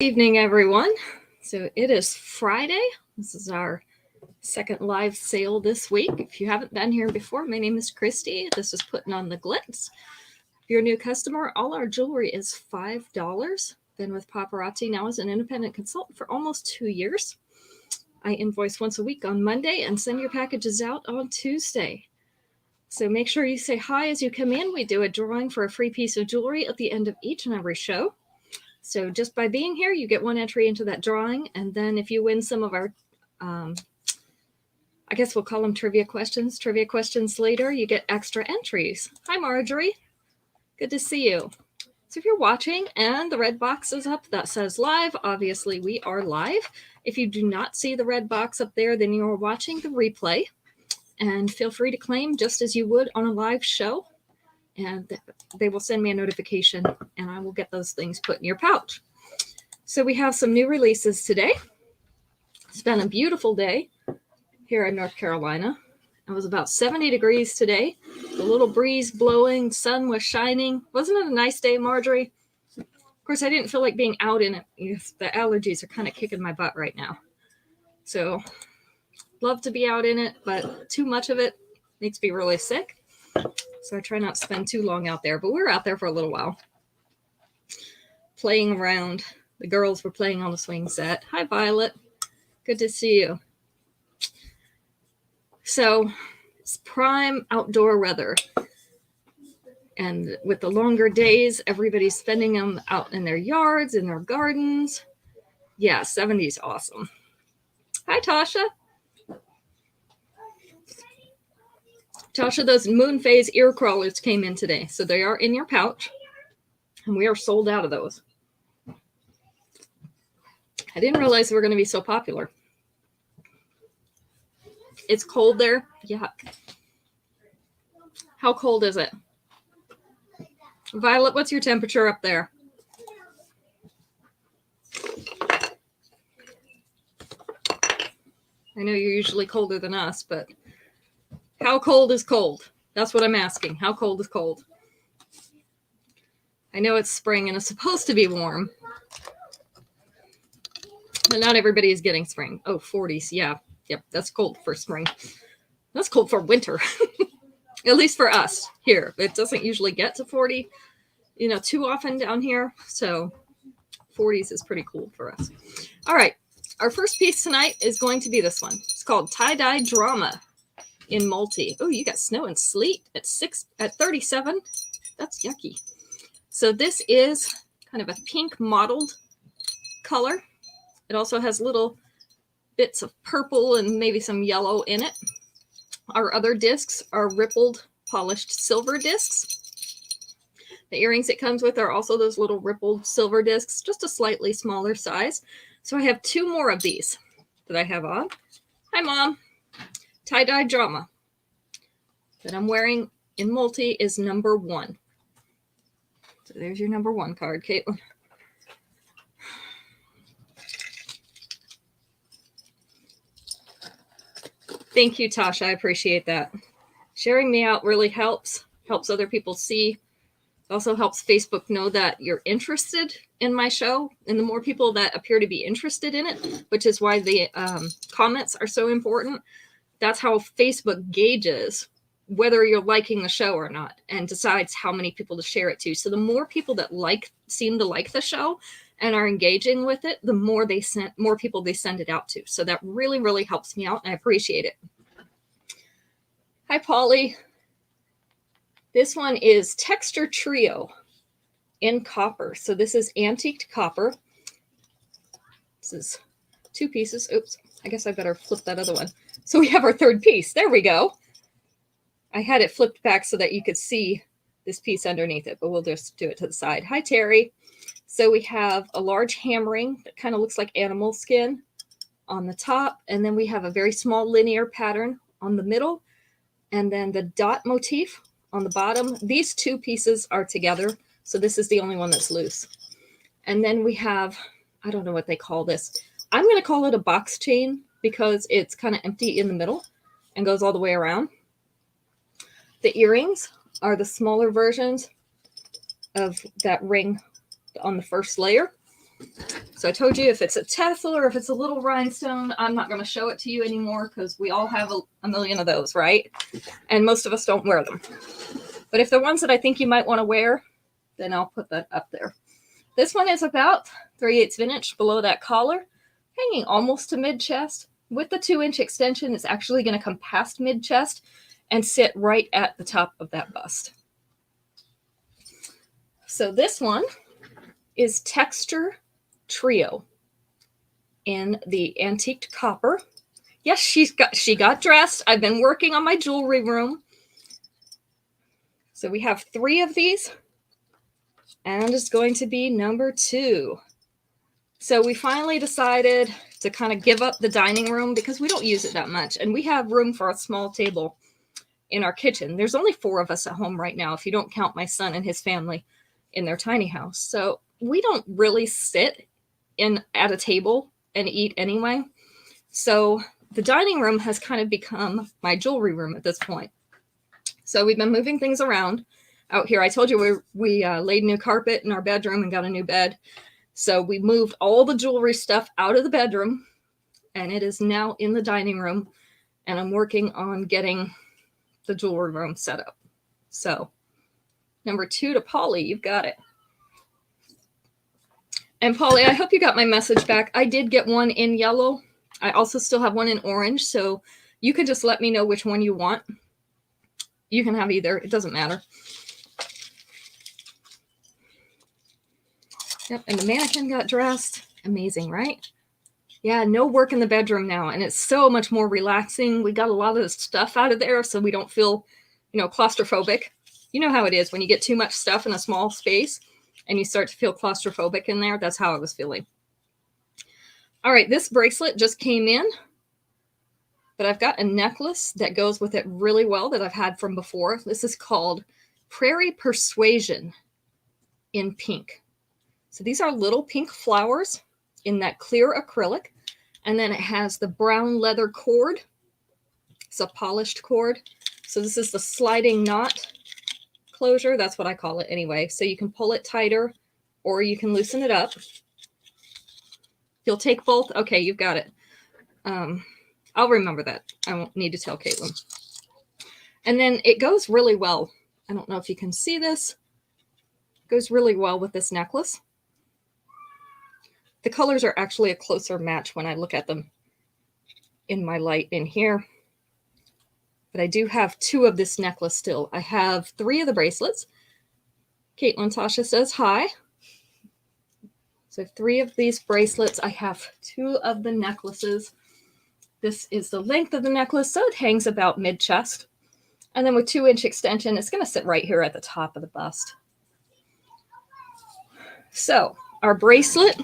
Evening, everyone. So it is Friday. This is our second live sale this week. If you haven't been here before, my name is Christy. This is Putting on the Glitz. If you're a new customer, all our jewelry is $5. Been with Paparazzi now as an independent consultant for almost 2 years. I invoice once a week on Monday and send your packages out on Tuesday. So make sure you say hi as you come in. We do a drawing for a free piece of jewelry at the end of each and every show. So just by being here, you get one entry into that drawing. And then if you win some of our, I guess we'll call them trivia questions later, you get extra entries. Hi, Marjorie. Good to see you. So if you're watching and the red box is up that says live, obviously we are live. If you do not see the red box up there, then you're watching the replay. And feel free to claim just as you would on a live show. And they will send me a notification and I will get those things put in your pouch. So we have some new releases today. It's been a beautiful day here in North Carolina. It was about 70 degrees today. A little breeze blowing, sun was shining. Wasn't it a nice day, Marjorie? Of course, I didn't feel like being out in it. The allergies are kind of kicking my butt right now. So love to be out in it, but too much of it makes me really sick. So I try not to spend too long out there, but we were out there for a little while playing around. The girls were playing on the swing set. Hi, Violet. Good to see you. So it's prime outdoor weather. And with the longer days, everybody's spending them out in their yards, in their gardens. Yeah, 70's awesome. Hi, Tasha. Tasha, those moon phase ear crawlers came in today. So they are in your pouch. And we are sold out of those. I didn't realize they were going to be so popular. It's cold there. Yuck. How cold is it? Violet, what's your temperature up there? I know you're usually colder than us, but how cold is cold? That's what I'm asking. How cold is cold? I know it's spring and it's supposed to be warm. But not everybody is getting spring. Oh, 40s. Yeah. Yep. That's cold for spring. That's cold for winter. At least for us here. It doesn't usually get to 40, too often down here. So 40s is pretty cool for us. All right. Our first piece tonight is going to be this one. It's called Tie-Dye Drama in multi. Oh, you got snow and sleet at 37. That's yucky. So this is kind of a pink mottled color. It also has little bits of purple and maybe some yellow in it. Our other discs are rippled polished silver discs. The earrings it comes with are also those little rippled silver discs, just a slightly smaller size. So I have two more of these that I have on. Hi, Mom. Tie-Dye Drama that I'm wearing in multi is number 1. So there's your number 1 card, Caitlin. Thank you, Tasha. I appreciate that. Sharing me out really helps other people see. It also helps Facebook know that you're interested in my show. And the more people that appear to be interested in it, which is why the comments are so important, that's how Facebook gauges whether you're liking the show or not and decides how many people to share it to. So the more people that seem to like the show and are engaging with it, the more people they send it out to. So that really, really helps me out and I appreciate it. Hi, Polly. This one is Texture Trio in copper. So this is antiqued copper. This is 2 pieces. Oops, I guess I better flip that other one. So we have our third piece. There we go. I had it flipped back so that you could see this piece underneath it, but we'll just do it to the side. Hi, Terry. So we have a large hammering that kind of looks like animal skin on the top. And then we have a very small linear pattern on the middle. And then the dot motif on the bottom. These 2 pieces are together. So this is the only one that's loose. And then we have, I don't know what they call this. I'm going to call it a box chain because it's kind of empty in the middle and goes all the way around. The earrings are the smaller versions of that ring on the first layer. So I told you if it's a tassel or if it's a little rhinestone, I'm not going to show it to you anymore because we all have a million of those, right? And most of us don't wear them. But if they're ones that I think you might want to wear, then I'll put that up there. This one is about 3/8 of an inch below that collar, hanging almost to mid-chest. With the 2-inch extension, it's actually going to come past mid-chest and sit right at the top of that bust. So this one is Texture Trio in the antiqued copper. Yes, she got dressed. I've been working on my jewelry room. So we have 3 of these, and it's going to be number 2. So we finally decided to kind of give up the dining room because we don't use it that much, and we have room for a small table in our kitchen. There's only 4 of us at home right now, if you don't count my son and his family in their tiny house. So we don't really sit at a table and eat anyway. So the dining room has kind of become my jewelry room at this point. So we've been moving things around out here. I told you we laid new carpet in our bedroom and got a new bed. So we moved all the jewelry stuff out of the bedroom, and it is now in the dining room, and I'm working on getting the jewelry room set up. So number 2 to Polly, you've got it. And Polly, I hope you got my message back. I did get one in yellow. I also still have one in orange, so you can just let me know which one you want. You can have either. It doesn't matter. Yep, and the mannequin got dressed. Amazing, right? Yeah, no work in the bedroom now, and it's so much more relaxing. We got a lot of the stuff out of there so we don't feel, claustrophobic. You know how it is when you get too much stuff in a small space and you start to feel claustrophobic in there. That's how I was feeling. All right, this bracelet just came in, but I've got a necklace that goes with it really well that I've had from before. This is called Prairie Persuasion in pink. So these are little pink flowers in that clear acrylic. And then it has the brown leather cord. It's a polished cord. So this is the sliding knot closure. That's what I call it anyway. So you can pull it tighter or you can loosen it up. You'll take both. Okay, you've got it. I'll remember that. I won't need to tell Caitlin. And then it goes really well. I don't know if you can see this. It goes really well with this necklace. The colors are actually a closer match when I look at them in my light in here. But I do have 2 of this necklace still. I have 3 of the bracelets. Caitlin Tasha says hi. So 3 of these bracelets. I have 2 of the necklaces. This is the length of the necklace, so it hangs about mid-chest. And then with 2-inch extension, it's going to sit right here at the top of the bust. So our bracelet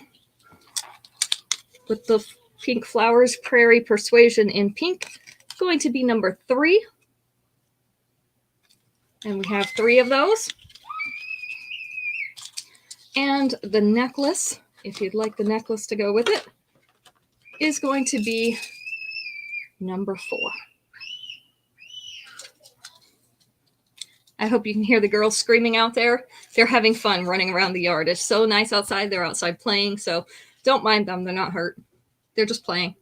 with the pink flowers, Prairie Persuasion in pink, is going to be number 3. And we have 3 of those. And the necklace, if you'd like the necklace to go with it, is going to be number 4. I hope you can hear the girls screaming out there. They're having fun running around the yard. It's so nice outside. They're outside playing, so don't mind them. They're not hurt. They're just playing.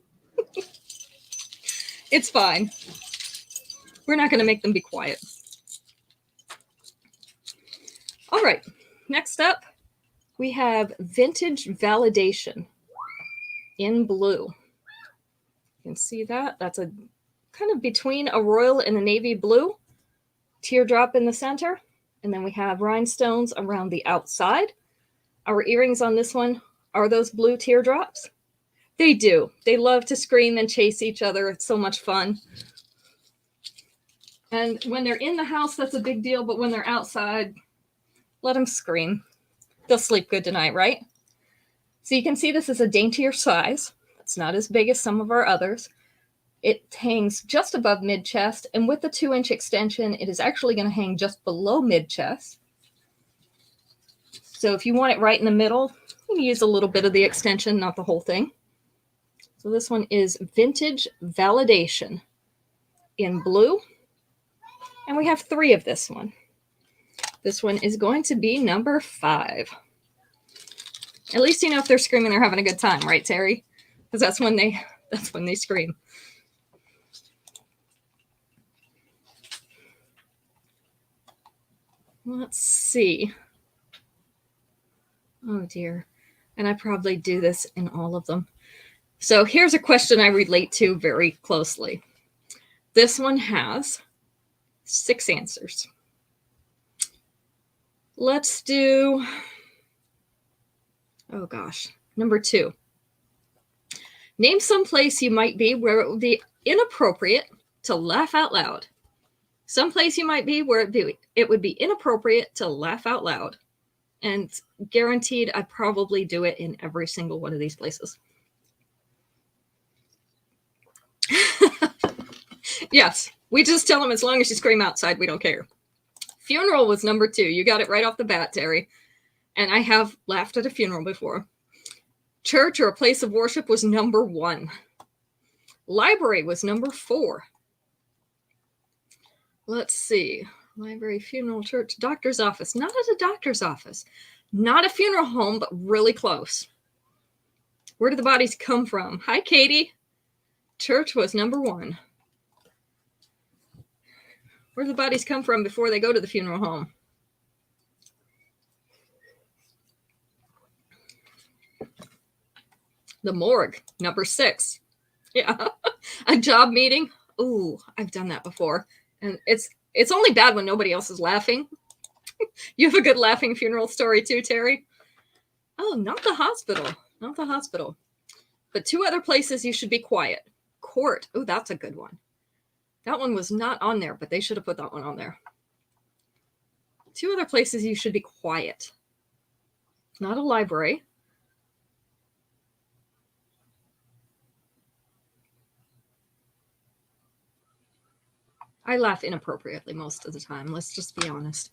It's fine. We're not going to make them be quiet. All right. Next up, we have Vintage Validation in blue. You can see that. That's a kind of between a royal and a navy blue. Teardrop in the center. And then we have rhinestones around the outside. Our earrings on this one are those blue teardrops. They do. They love to scream and chase each other. It's so much fun. And when they're in the house, that's a big deal. But when they're outside, let them scream. They'll sleep good tonight, right? So you can see this is a daintier size. It's not as big as some of our others. It hangs just above mid-chest. And with the 2-inch extension, it is actually going to hang just below mid-chest. So if you want it right in the middle, you can use a little bit of the extension, not the whole thing. So this one is Vintage Validation in blue. And we have 3 of this one. This one is going to be number 5. At least you know if they're screaming, they're having a good time, right, Terry? Because that's when they scream. Let's see. Oh dear. And I probably do this in all of them. So here's a question I relate to very closely. This one has 6 answers. Let's do, oh gosh, number 2. Name some place you might be where it would be inappropriate to laugh out loud. Some place you might be where it would be inappropriate to laugh out loud. And guaranteed, I probably do it in every single one of these places. Yes, we just tell them as long as you scream outside, we don't care. Funeral was number 2. You got it right off the bat, Terry. And I have laughed at a funeral before. Church or a place of worship was number 1. Library was number 4. Let's see. Library, funeral, church, doctor's office. Not at a doctor's office. Not a funeral home, but really close. Where do the bodies come from? Hi, Katie. Church was number 1. Where do the bodies come from before they go to the funeral home? The morgue, number 6. Yeah. A job meeting. Ooh, I've done that before. And it's only bad when nobody else is laughing. You have a good laughing funeral story too, Terry? Oh, not the hospital. Not the hospital. But 2 other places you should be quiet. Court. Oh, that's a good one. That one was not on there, but they should have put that one on there. 2 other places you should be quiet. Not a library. I laugh inappropriately most of the time. Let's just be honest.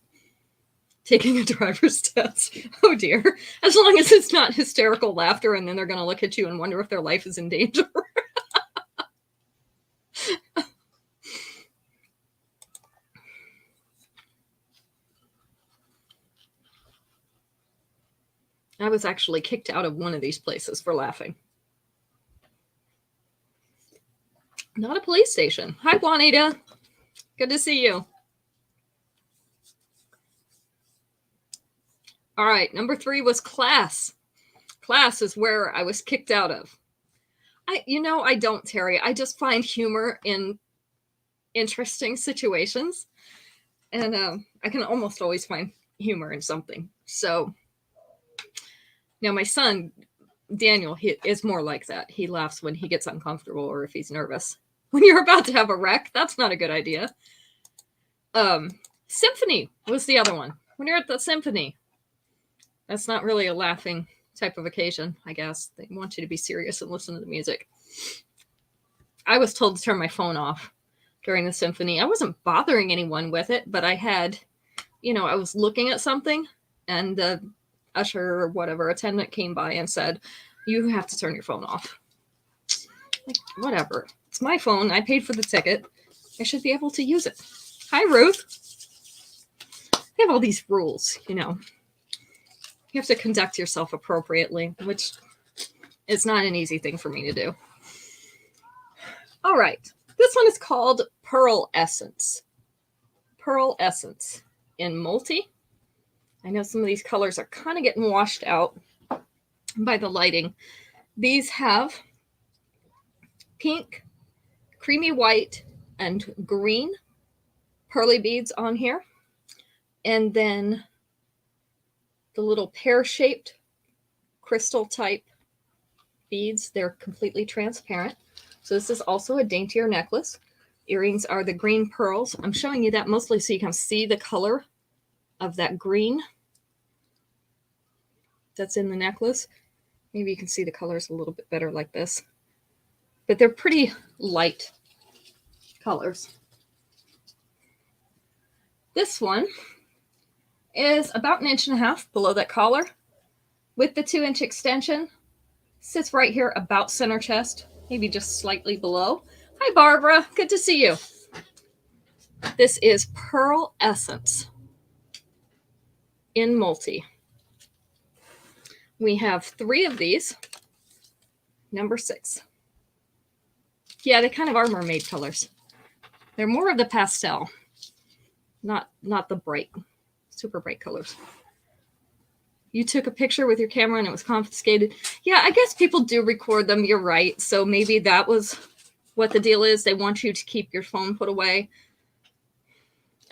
Taking a driver's test. Oh dear. As long as it's not hysterical laughter and then they're going to look at you and wonder if their life is in danger. I was actually kicked out of one of these places for laughing. Not a police station. Hi, Juanita. Good to see you. All right, number 3 was class. Class is where I was kicked out of. I don't, Terry. I just find humor in interesting situations. And I can almost always find humor in something. So now my son, Daniel, he is more like that. He laughs when he gets uncomfortable or if he's nervous. When you're about to have a wreck, that's not a good idea. Symphony was the other one. When you're at the symphony, that's not really a laughing type of occasion, I guess. They want you to be serious and listen to the music. I was told to turn my phone off during the symphony. I wasn't bothering anyone with it, but I had, I was looking at something and the usher or whatever attendant came by and said, you have to turn your phone off. Like, whatever. It's my phone. I paid for the ticket. I should be able to use it. Hi, Ruth. They have all these rules, You have to conduct yourself appropriately, which is not an easy thing for me to do. All right. This one is called Pearl Essence. Pearl Essence in multi. I know some of these colors are kind of getting washed out by the lighting. These have pink, creamy white, and green pearly beads on here. And then the little pear-shaped crystal type beads. They're completely transparent. So this is also a daintier necklace. Earrings are the green pearls. I'm showing you that mostly so you can see the color of that green that's in the necklace. Maybe you can see the colors a little bit better like this. But they're pretty light colors. This one is about 1.5 inches below that collar with the 2-inch extension. Sits right here about center chest, maybe just slightly below. Hi, Barbara. Good to see you. This is Pearl Essence in multi. We have 3 of these. Number 6. Yeah, they kind of are mermaid colors. They're more of the pastel, not the bright, super bright colors. You took a picture with your camera and it was confiscated. Yeah, I guess people do record them. You're right. So maybe that was what the deal is. They want you to keep your phone put away.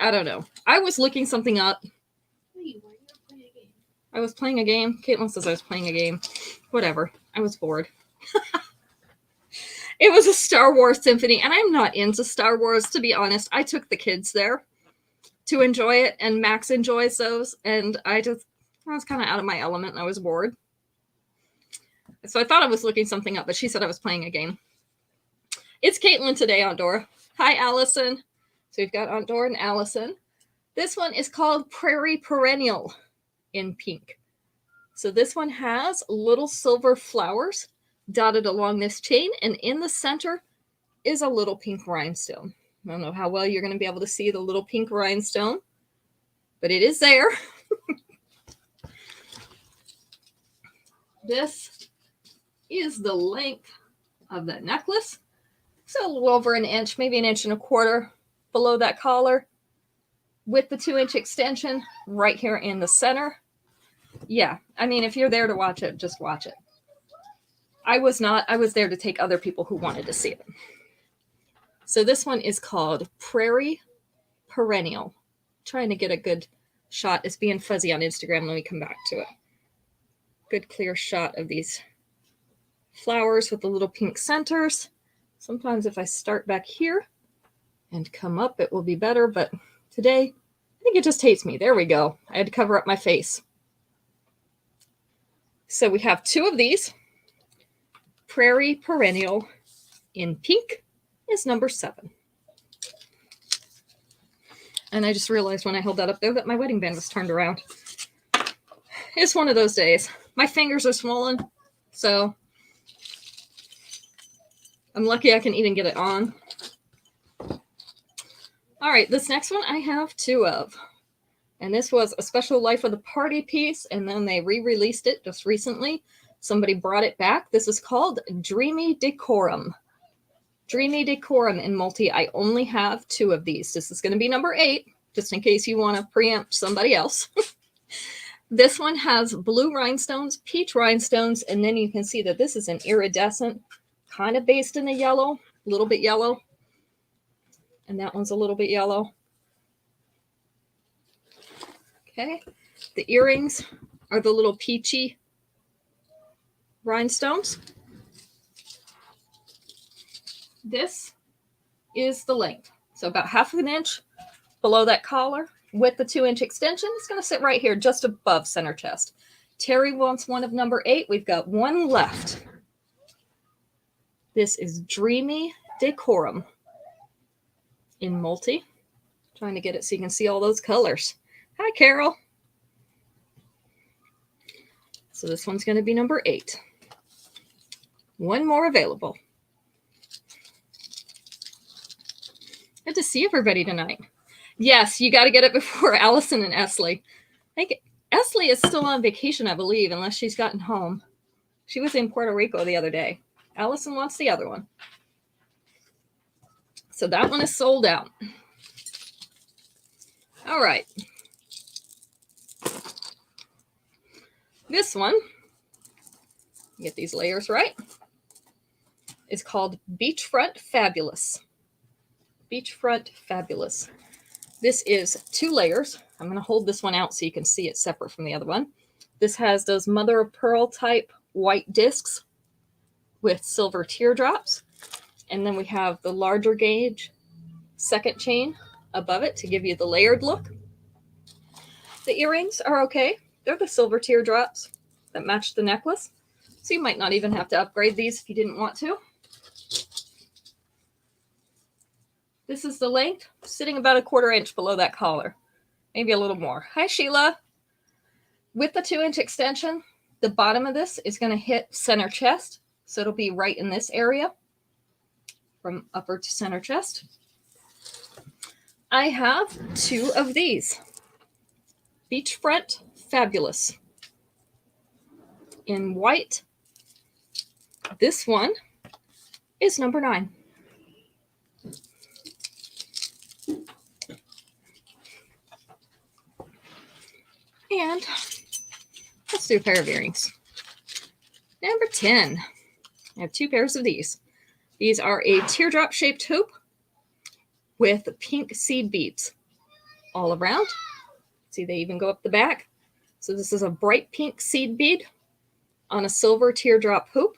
I don't know. I was looking something up. I was playing a game. Caitlin says I was playing a game. Whatever. I was bored. It was a Star Wars symphony, and I'm not into Star Wars, to be honest. I took the kids there to enjoy it, and Max enjoys those, and I was kind of out of my element, and I was bored. So I thought I was looking something up, but she said I was playing a game. It's Caitlin today, Aunt Dora. Hi, Allison. So we've got Aunt Dora and Allison. This one is called Prairie Perennial in pink. So this one has little silver flowers dotted along this chain, and in the center is a little pink rhinestone. I don't know how well you're going to be able to see the little pink rhinestone, but it is there. This is the length of the necklace. So a little over an inch, maybe an inch and a quarter below that collar, with the 2-inch extension right here in the center. Yeah, I mean, if you're there to watch it, just watch it. I was not. I was there to take other people who wanted to see it. So this one is called Prairie Perennial. Trying to get a good shot. It's being fuzzy on Instagram. Let me come back to it. Good clear shot of these flowers with the little pink centers. Sometimes if I start back here and come up, it will be better. But today, I think it just hates me. There we go. I had to cover up my face. So we have 2 of these. Prairie Perennial in pink is number 7. And I just realized when I held that up there that my wedding band was turned around. It's one of those days. My fingers are swollen, so I'm lucky I can even get it on. All right, this next one I have 2 of. And this was a special Life of the Party piece, and then they re-released it just recently. Somebody brought it back. This is called Dreamy Decorum. Dreamy Decorum in multi. I only have 2 of these. This is going to be number 8, just in case you want to preempt somebody else. This one has blue rhinestones, peach rhinestones, and then you can see that this is an iridescent, kind of based in the yellow, a little bit yellow. And that one's a little bit yellow. Okay. The earrings are the little peachy rhinestones. This is the length. So about half of an inch below that collar with the 2-inch extension. It's going to sit right here just above center chest. Terry wants one of number 8. We've got 1 left. This is Dreamy Decorum in multi. Trying to get it so you can see all those colors. Hi, Carol. So this one's going to be number 8. 1 more available. Good to see everybody tonight. Yes, you got to get it before Allison and Esley. I think Esley is still on vacation, I believe, unless she's gotten home. She was in Puerto Rico the other day. Allison wants the other one. So that one is sold out. All right. This one, get these layers right, is called Beachfront Fabulous. Beachfront Fabulous. This is 2 layers. I'm going to hold this one out so you can see it separate from the other one. This has those mother of pearl type white discs with silver teardrops. And then we have the larger gauge second chain above it to give you the layered look. The earrings are okay. They're the silver teardrops that match the necklace. So you might not even have to upgrade these if you didn't want to. This is the length, sitting about a 1/4 inch below that collar. Maybe a little more. Hi, Sheila. With the 2-inch extension, the bottom of this is going to hit center chest. So it'll be right in this area from upper to center chest. I have 2 of these. Beachfront Fabulous in white. This one is number 9. And let's do a pair of earrings. Number 10. I have 2 pairs of these. These are a teardrop shaped hoop with pink seed beads all around. See, they even go up the back. So this is a bright pink seed bead on a silver teardrop hoop.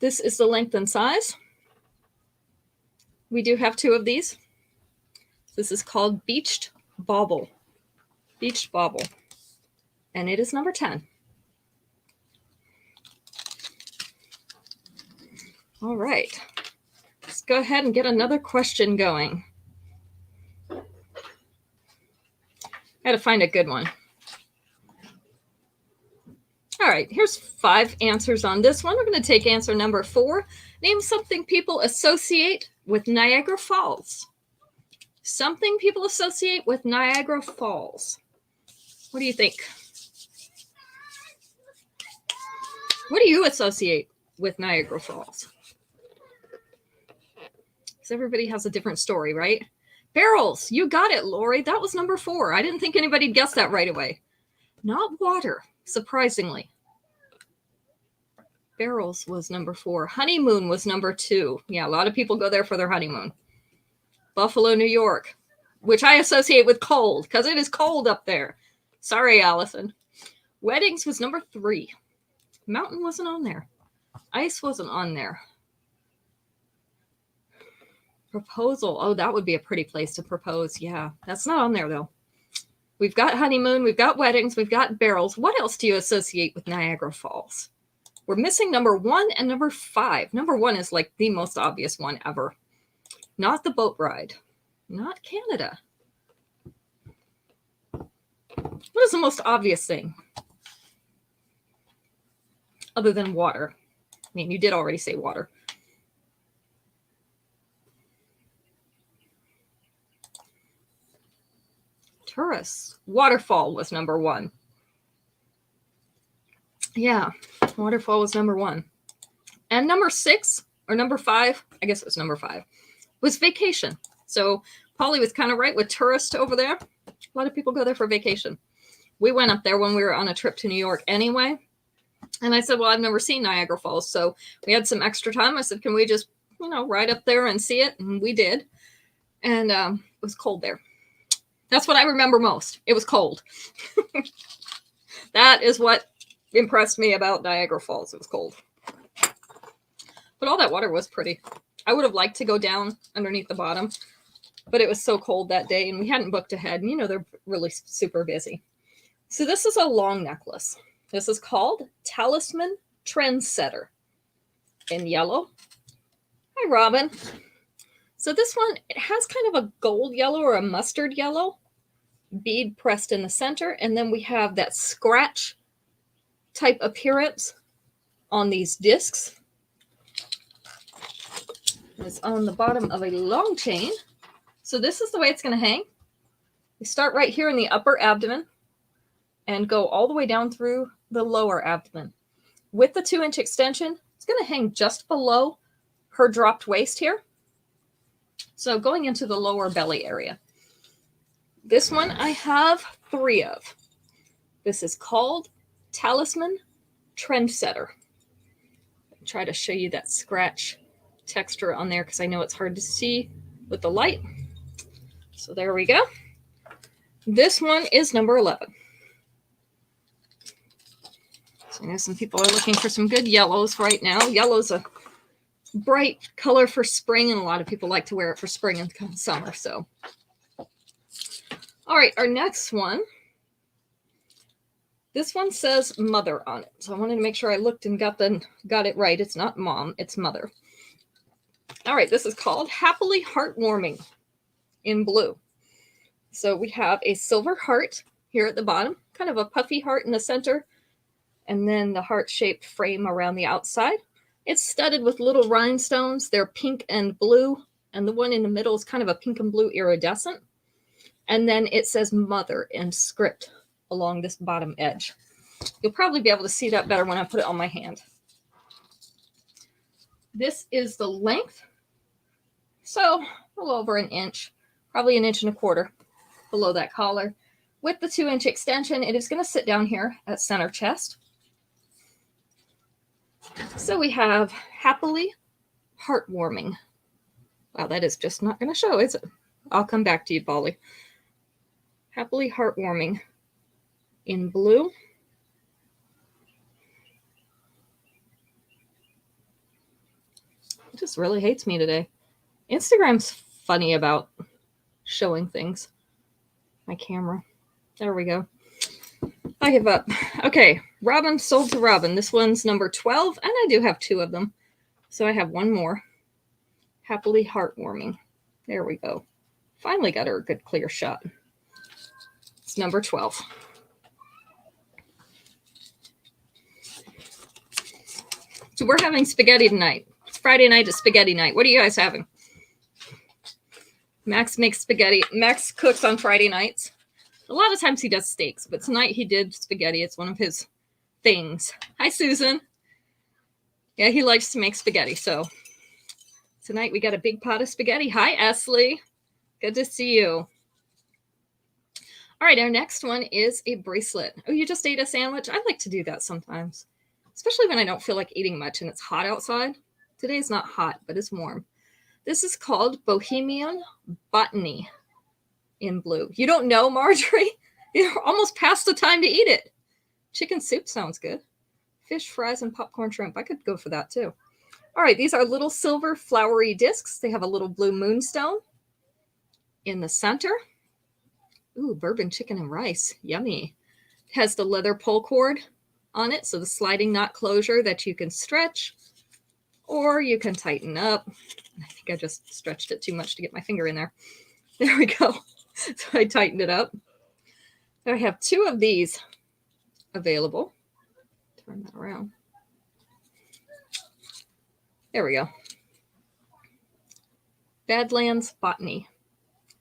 This is the length and size. We do have 2 of these. This is called Beached Bauble. Beached Bauble. And it is number 10. All right. Let's go ahead and get another question going. I got to find a good one. All right, here's 5 answers on this one. We're going to take answer number 4. Name something people associate with Niagara Falls. Something people associate with Niagara Falls. What do you think? What do you associate with Niagara Falls? Because everybody has a different story, right? Barrels. You got it, Lori. That was number 4. I didn't think anybody'd guess that right away. Not water, surprisingly. Barrels was number 4. Honeymoon was number 2. Yeah, a lot of people go there for their honeymoon. Buffalo, New York, which I associate with cold because it is cold up there. Sorry, Allison. Weddings was number 3. Mountain wasn't on there. Ice wasn't on there. Proposal. Oh, that would be a pretty place to propose. Yeah, that's not on there, though. We've got honeymoon. We've got weddings. We've got barrels. What else do you associate with Niagara Falls? We're missing number 1 and number 5. Number 1 is like the most obvious one ever. Not the boat ride. Not Canada. What is the most obvious thing? Other than water. I mean, you did already say water. Tourists. Waterfall was number 1. Yeah, waterfall was number 1. And number 6 or number 5, I guess it was number 5, was vacation. So Polly was kind of right with tourist over there. A lot of people go there for vacation. We went up there when we were on a trip to New York anyway. And I said, well, I've never seen Niagara Falls. So we had some extra time. I said, can we just, ride up there and see it? And we did. And it was cold there. That's what I remember most. It was cold. That is what impressed me about Niagara Falls. It was cold. But all that water was pretty. I would have liked to go down underneath the bottom, but it was so cold that day and we hadn't booked ahead. And they're really super busy. So this is a long necklace. This is called Talisman Trendsetter in yellow. Hi, Robin. So this one, it has kind of a gold yellow or a mustard yellow bead pressed in the center. And then we have that scratch type appearance on these discs. It's on the bottom of a long chain. So this is the way it's going to hang. We start right here in the upper abdomen and go all the way down through the lower abdomen. With the 2-inch extension, it's going to hang just below her dropped waist here. So going into the lower belly area. This one I have 3 of. This is called Talisman Trendsetter. I'll try to show you that scratch texture on there because I know it's hard to see with the light. So there we go. This one is number 11. So I know some people are looking for some good yellows right now. Yellow's a bright color for spring, and a lot of people like to wear it for spring and summer. So, all right, our next one. This one says mother on it. So I wanted to make sure I looked and got it right. It's not mom, it's mother. All right, this is called Happily Heartwarming in blue. So we have a silver heart here at the bottom, kind of a puffy heart in the center, and then the heart-shaped frame around the outside. It's studded with little rhinestones. They're pink and blue, and the one in the middle is kind of a pink and blue iridescent. And then it says mother in script along this bottom edge. You'll probably be able to see that better when I put it on my hand. This is the length. So a little over an inch, probably 1.25 inches below that collar. With the 2-inch extension, it is going to sit down here at center chest. So we have Happily Heartwarming. Wow, that is just not going to show, is it? I'll come back to you, Polly. Happily Heartwarming in blue. It just really hates me today. Instagram's funny about showing things. My camera. There we go. I give up. Okay, Robin sold to Robin. This one's number 12, and I do have 2 of them. So I have 1 more. Happily Heartwarming. There we go. Finally got her a good clear shot. It's number 12. So we're having spaghetti tonight. It's Friday night is spaghetti night. What are you guys having? Max makes spaghetti. Max cooks on Friday nights. A lot of times he does steaks, but tonight he did spaghetti. It's one of his things. Hi, Susan. Yeah, he likes to make spaghetti. So tonight we got a big pot of spaghetti. Hi, Esley. Good to see you. All right, our next one is a bracelet. Oh, you just ate a sandwich? I like to do that sometimes, especially when I don't feel like eating much and it's hot outside. Today's not hot, but it's warm. This is called Bohemian Botany in blue. You don't know, Marjorie? You're almost past the time to eat it. Chicken soup sounds good. Fish, fries, and popcorn shrimp. I could go for that too. All right, these are little silver flowery discs. They have a little blue moonstone in the center. Ooh, bourbon chicken and rice. Yummy. It has the leather pull cord on it, so the sliding knot closure that you can stretch or you can tighten up. I think I just stretched it too much to get my finger in there. There we go. So I tightened it up. I have 2 of these available. Turn that around. There we go. Badlands Botany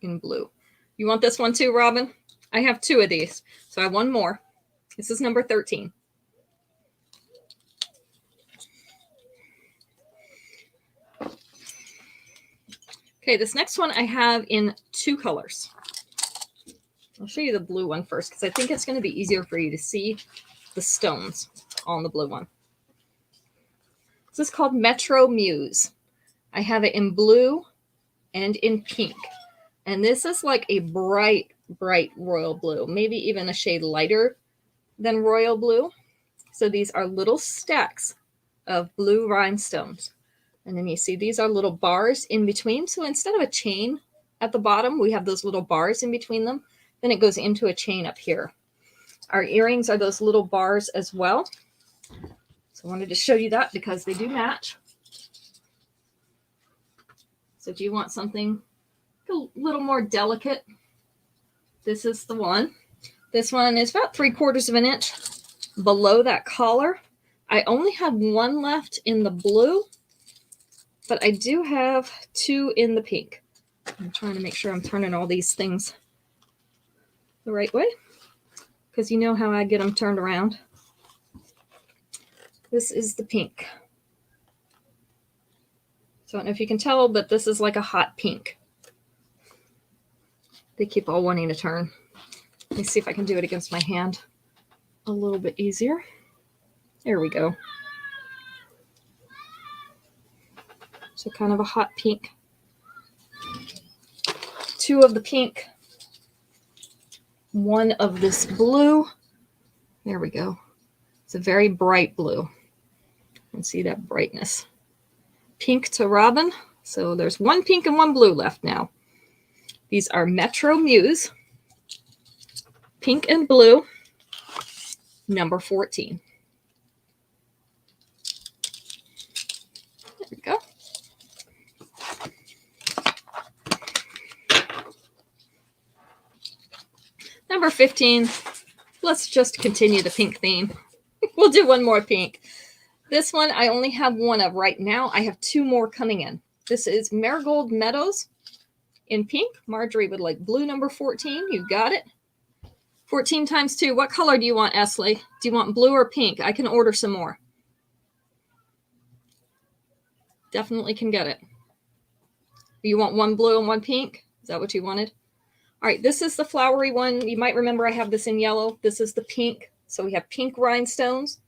in blue. You want this one too, Robin? I have 2 of these. So I have 1 more. This is number 13. Okay, this next one I have in 2 colors. I'll show you the blue one first because I think it's going to be easier for you to see the stones on the blue one. This is called Metro Muse. I have it in blue and in pink. And this is like a bright, bright royal blue, maybe even a shade lighter than royal blue. So these are little stacks of blue rhinestones. And then you see these are little bars in between. So instead of a chain at the bottom, we have those little bars in between them. Then it goes into a chain up here. Our earrings are those little bars as well. So I wanted to show you that because they do match. So if you want something a little more delicate, this is the one. This one is about 3/4 inch below that collar. I only have 1 left in the blue, but I do have 2 in the pink. I'm trying to make sure I'm turning all these things the right way because you know how I get them turned around. This is the pink. So I don't know if you can tell, but this is like a hot pink. They keep all wanting to turn. Let me see if I can do it against my hand a little bit easier. There we go. So kind of a hot pink. 2 of the pink. 1 of this blue. There we go. It's a very bright blue. You can see that brightness. Pink to Robin. So there's 1 pink and 1 blue left now. These are Metro Muse. Pink and blue. Number 14. There we go. Number 15. Let's just continue the pink theme. We'll do 1 more pink. This one I only have 1 of right now. I have 2 more coming in. This is Marigold Meadows in pink. Marjorie would like blue number 14. You got it. 14 times 2. What color do you want, Esley? Do you want blue or pink? I can order some more. Definitely can get it. You want one blue and one pink? Is that what you wanted? All right, this is the flowery one. You might remember I have this in yellow. This is the pink. So we have pink rhinestones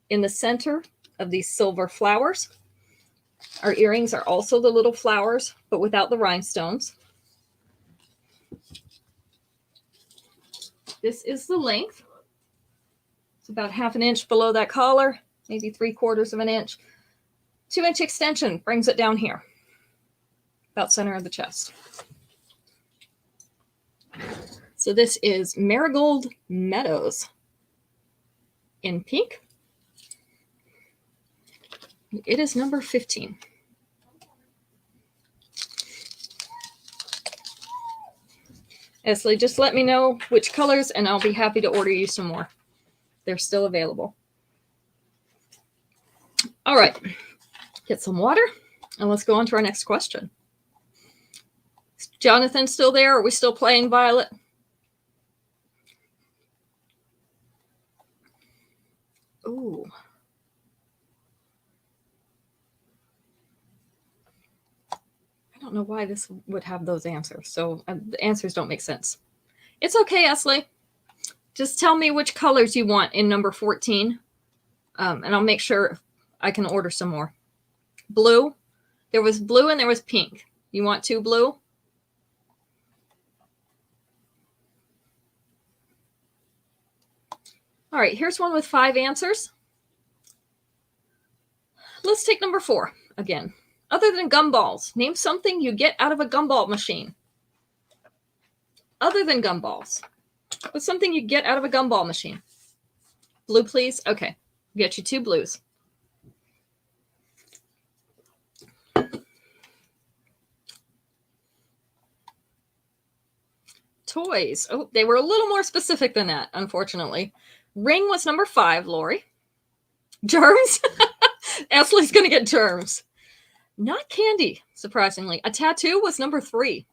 in the center of these silver flowers. Our earrings are also the little flowers, but without the rhinestones. This is the length. It's about 1/2 inch below that collar, maybe 3/4 of an inch. 2-inch extension brings it down here, about center of the chest. So this is Marigold Meadows in pink. It is number 15. Esley, just let me know which colors and I'll be happy to order you some more. They're still available. All right, get some water and let's go on to our next question. Is Jonathan still there? Are we still playing, Violet? Ooh. I don't know why this would have those answers. So the answers don't make sense. It's okay, Esley. Just tell me which colors you want in number 14. And I'll make sure I can order some more. Blue. There was blue and there was pink. You want 2 blue? All right, here's one with 5 answers. Let's take number 4 again. Other than gumballs, name something you get out of a gumball machine. Other than gumballs, what's something you get out of a gumball machine? Blue, please. Okay, get you 2 blues. Toys. Oh, they were a little more specific than that, unfortunately. Ring was number 5, Lori. Germs? Esley's going to get germs. Not candy, surprisingly. A tattoo was number 3.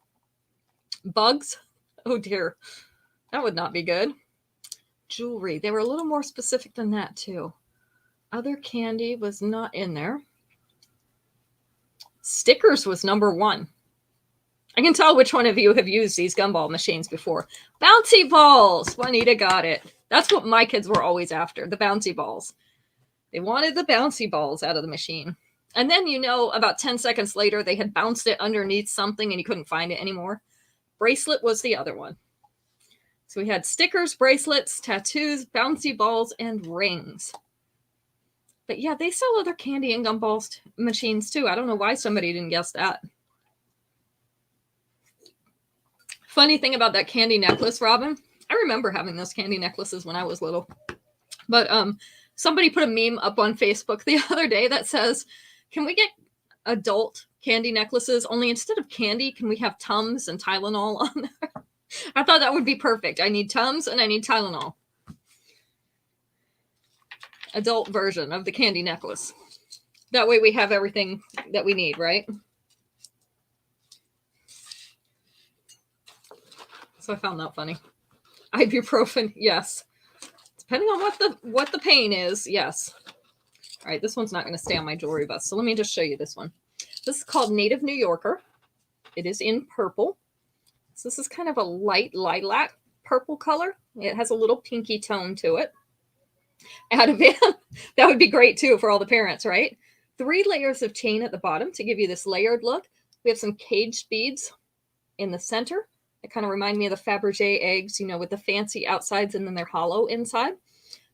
Bugs? Oh, dear. That would not be good. Jewelry. They were a little more specific than that, too. Other candy was not in there. Stickers was number 1. I can tell which one of you have used these gumball machines before. Bouncy balls. Juanita got it. That's what my kids were always after, the bouncy balls. They wanted the bouncy balls out of the machine. And then, you know, about 10 seconds later, they had bounced it underneath something and you couldn't find it anymore. Bracelet was the other one. So we had stickers, bracelets, tattoos, bouncy balls, and rings. But yeah, they sell other candy and gumballs machines too. I don't know why somebody didn't guess that. Funny thing about that candy necklace, Robin, I remember having those candy necklaces when I was little. But somebody put a meme up on Facebook the other day that says, can we get adult candy necklaces? Only instead of candy, can we have Tums and Tylenol on there? I thought that would be perfect. I need Tums and I need Tylenol. Adult version of the candy necklace. That way we have everything that we need, right? So I found that funny. Ibuprofen, yes. Depending on what the pain is, yes. All right, this one's not going to stay on my jewelry bust. So let me just show you this one. This is called Native New Yorker. It is in purple. So this is kind of a light lilac purple color. It has a little pinky tone to it. Add a band. That would be great too for all the parents, right? 3 layers of chain at the bottom to give you this layered look. We have some caged beads in the center. That kind of remind me of the Fabergé eggs, you know, with the fancy outsides and then they're hollow inside.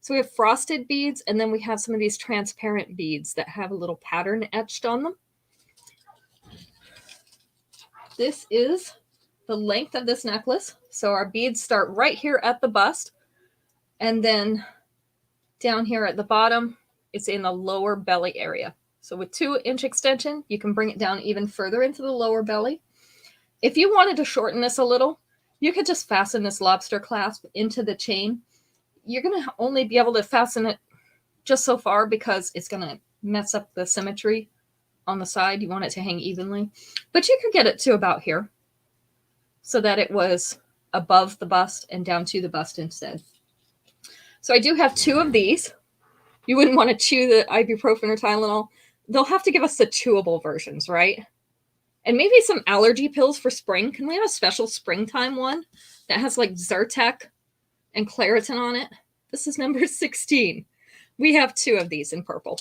So we have frosted beads, and then we have some of these transparent beads that have a little pattern etched on them. This is the length of this necklace. So our beads start right here at the bust, and then down here at the bottom, it's in the lower belly area. So with 2-inch extension, you can bring it down even further into the lower belly. If you wanted to shorten this a little, you could just fasten this lobster clasp into the chain. You're going to only be able to fasten it just so far because it's going to mess up the symmetry on the side. You want it to hang evenly. But you could get it to about here so that it was above the bust and down to the bust instead. So I do have 2 of these. You wouldn't want to chew the ibuprofen or Tylenol. They'll have to give us the chewable versions, right? And maybe some allergy pills for spring. Can we have a special springtime one that has like Zyrtec and Claritin on it? This is number 16. We have 2 of these in purple.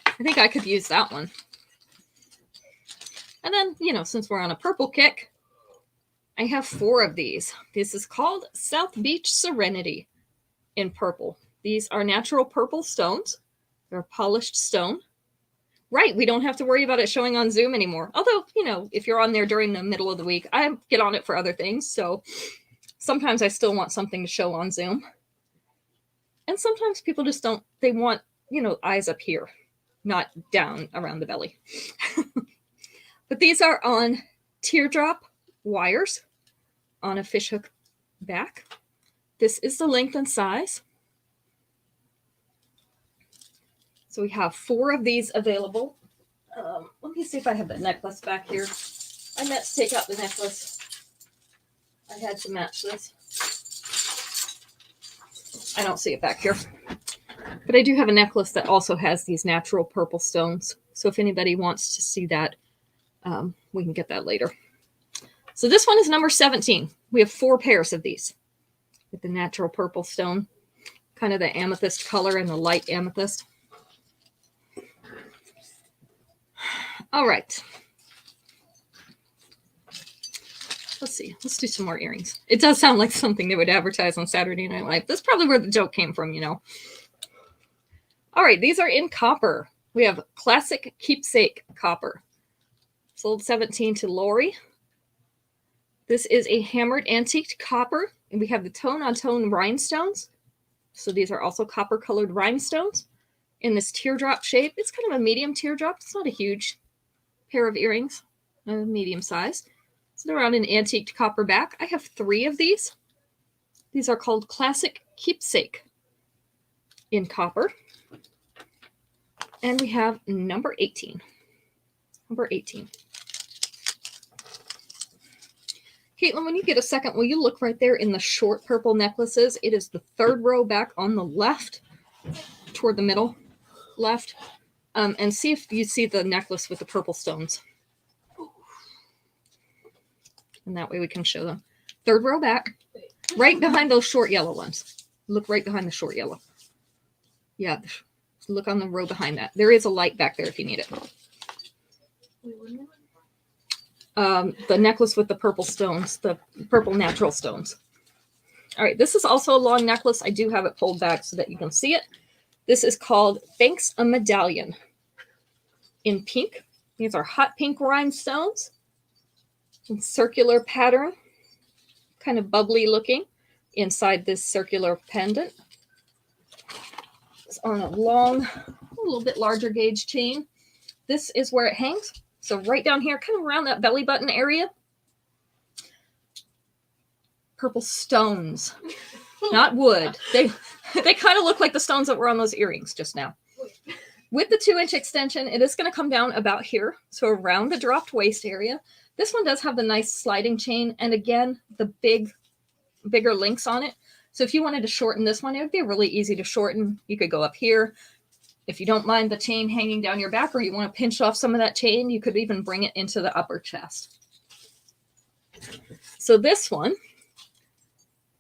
I think I could use that one. And then, you know, since we're on a purple kick, I have 4 of these. This is called South Beach Serenity in purple. These are natural purple stones. They're a polished stone. Right, we don't have to worry about it showing on Zoom anymore. Although, you know, if you're on there during the middle of the week, I get on it for other things. So sometimes I still want something to show on Zoom. And sometimes people just don't, they want, you know, eyes up here, not down around the belly. But these are on teardrop wires on a fishhook back. This is the length and size. So we have 4 of these available. Let me see if I have the necklace back here. I meant to take out the necklace. I had to match this. I don't see it back here. But I do have a necklace that also has these natural purple stones. So if anybody wants to see that, we can get that later. So this one is number 17. We have 4 pairs of these with the natural purple stone, kind of the amethyst color and the light amethyst. All right. Let's see. Let's do some more earrings. It does sound like something they would advertise on Saturday Night Live. That's probably where the joke came from, you know. All right. These are in copper. We have classic keepsake copper. Sold 17 to Lori. This is a hammered antique copper. And we have the tone-on-tone rhinestones. So these are also copper-colored rhinestones in this teardrop shape. It's kind of a medium teardrop. It's not a huge pair of earrings, medium size. So they're on an antique copper back. I have 3 of these. These are called Classic Keepsake in copper. And we have number 18. Number 18. Caitlin, when you get a second, will you look right there in the short purple necklaces? It is the 3rd row back on the left, toward the middle left. And see if you see the necklace with the purple stones. And that way we can show them. 3rd row back, right behind those short yellow ones. Look right behind the short yellow. Yeah, look on the row behind that. There is a light back there if you need it. The necklace with the purple stones, the purple natural stones. All right, this is also a long necklace. I do have it pulled back so that you can see it. This is called Thanks a Medallion in pink. These are hot pink rhinestones in circular pattern, kind of bubbly looking inside this circular pendant. It's on a long, a little bit larger gauge chain. This is where it hangs. So right down here, kind of around that belly button area. Purple stones, not wood. They kind of look like the stones that were on those earrings just now. With the 2-inch extension, it is going to come down about here. So around the dropped waist area. This one does have the nice sliding chain. And again, the bigger links on it. So if you wanted to shorten this one, it would be really easy to shorten. You could go up here. If you don't mind the chain hanging down your back or you want to pinch off some of that chain, you could even bring it into the upper chest. So this one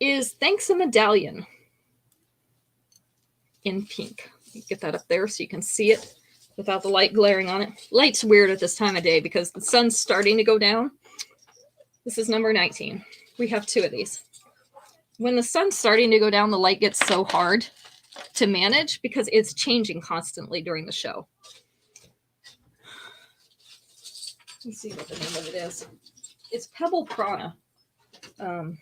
is Thanks a Medallion in pink. Get that up there so you can see it without the light glaring on it. Light's weird at this time of day because the sun's starting to go down. This is number 19. We have 2 of these. When the sun's starting to go down, the light gets so hard to manage because it's changing constantly during the show. Let me see what the name of it is. It's Pebble Prana. I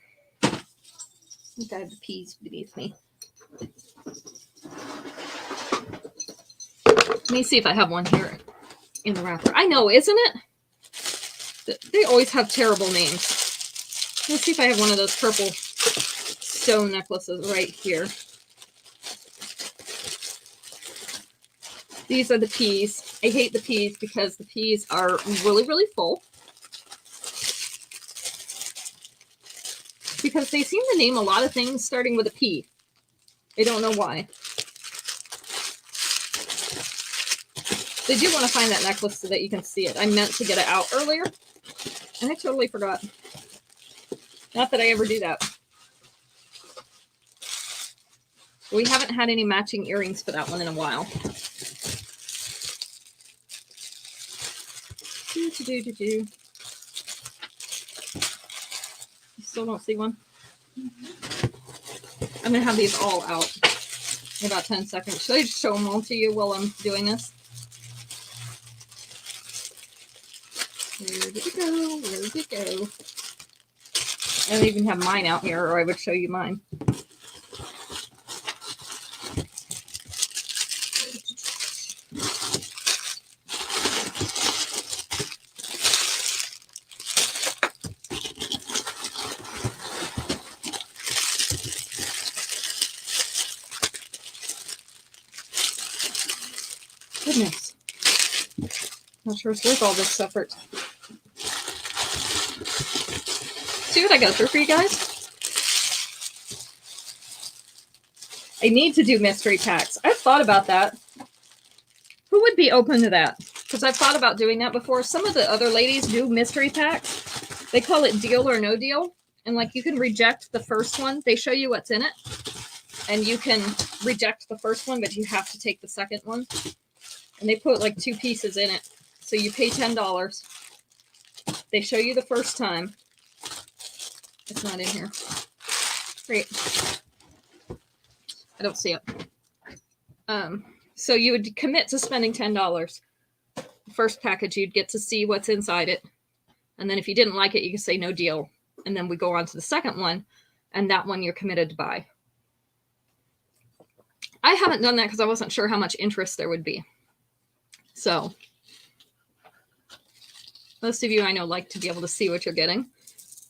think I have the peas beneath me. Let me see if I have one here in the wrapper. I know, isn't it? They always have terrible names. Let's see if I have one of those purple stone necklaces right here. These are the peas. I hate the peas because the peas are really, really full. Because they seem to name a lot of things starting with a P. I don't know why. They do want to find that necklace so that you can see it. I meant to get it out earlier, and I totally forgot. Not that I ever do that. We haven't had any matching earrings for that one in a while. You still don't see one? I'm going to have these all out in about 10 seconds. Should I just show them all to you while I'm doing this? Where did it go? Where did it go? I don't even have mine out here, or I would show you mine. Goodness. Not sure it's worth all this effort. See what I go through for you guys? I need to do mystery packs. I've thought about that. Who would be open to that? Because I've thought about doing that before. Some of the other ladies do mystery packs. They call it deal or no deal. And like you can reject the first one. They show you what's in it. And you can reject the first one, but you have to take the second one. And they put like 2 pieces in it. So you pay $10. They show you the first time. It's not in here. Great. I don't see it. So you would commit to spending $10. The first package, you'd get to see what's inside it. And then if you didn't like it, you can say no deal. And then we go on to the second one. And that one you're committed to buy. I haven't done that because I wasn't sure how much interest there would be. So most of you I know like to be able to see what you're getting.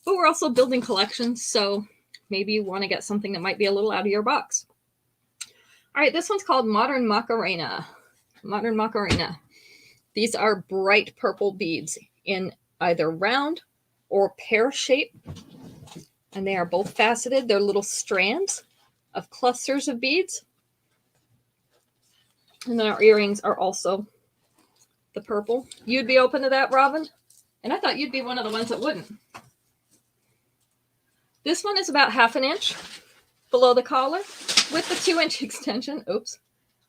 But we're also building collections, so maybe you want to get something that might be a little out of your box. All right, this one's called Modern Macarena. Modern Macarena. These are bright purple beads in either round or pear shape. And they are both faceted. They're little strands of clusters of beads. And then our earrings are also the purple. You'd be open to that, Robin? And I thought you'd be one of the ones that wouldn't. This one is about 1/2 inch below the collar with the 2-inch extension. Oops.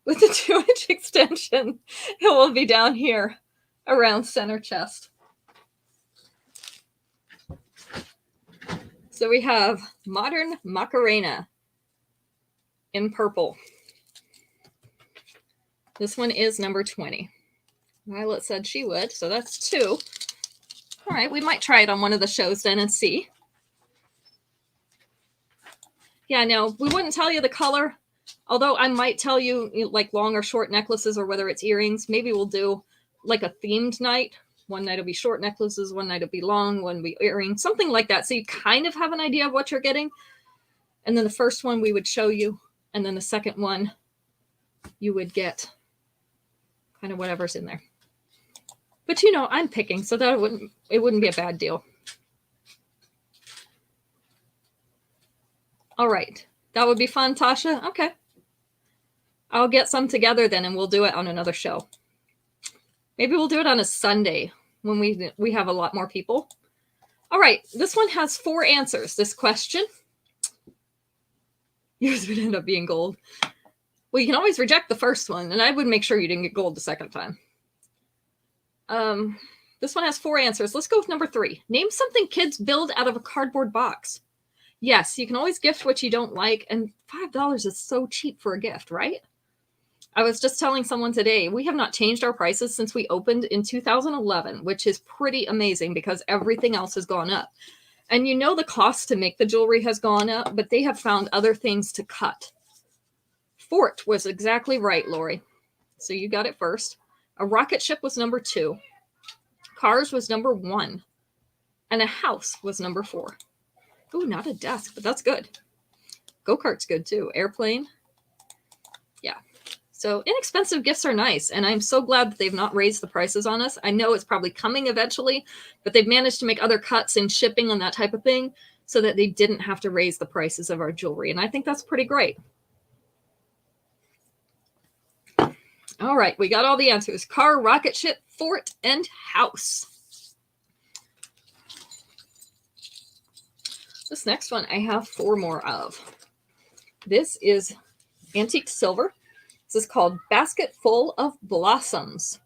With the 2-inch extension, it will be down here around center chest. So we have Modern Macarena in purple. This one is number 20. Violet said she would, so that's 2. All right, we might try it on one of the shows then and see. Yeah, no, we wouldn't tell you the color, although I might tell you like long or short necklaces or whether it's earrings. Maybe we'll do like a themed night. One night will be short necklaces, one night will be long, one will be earrings, something like that. So you kind of have an idea of what you're getting. And then the first one we would show you, and then the second one you would get kind of whatever's in there. But you know, I'm picking, so that it wouldn't be a bad deal. All right. That would be fun, Tasha. Okay. I'll get some together then and we'll do it on another show. Maybe we'll do it on a Sunday when we have a lot more people. All right. This one has 4 answers. This question. Yours would end up being gold. Well, you can always reject the first one, and I would make sure you didn't get gold the second time. This one has 4 answers. Let's go with number 3. Name something kids build out of a cardboard box. Yes, you can always gift what you don't like, and $5 is so cheap for a gift, right? I was just telling someone today, we have not changed our prices since we opened in 2011, which is pretty amazing because everything else has gone up. And you know the cost to make the jewelry has gone up, but they have found other things to cut. Fort was exactly right, Lori. So you got it first. A rocket ship was number 2. Cars was number 1. And a house was number 4. Ooh, not a desk, but that's good. Go-kart's good too. Airplane. Yeah. So inexpensive gifts are nice, and I'm so glad that they've not raised the prices on us. I know it's probably coming eventually, but they've managed to make other cuts in shipping and that type of thing so that they didn't have to raise the prices of our jewelry, and I think that's pretty great. All right, we got all the answers. Car, rocket ship, fort, and house. This next one I have 4 more of. This is antique silver. This is called Basket Full of Blossoms.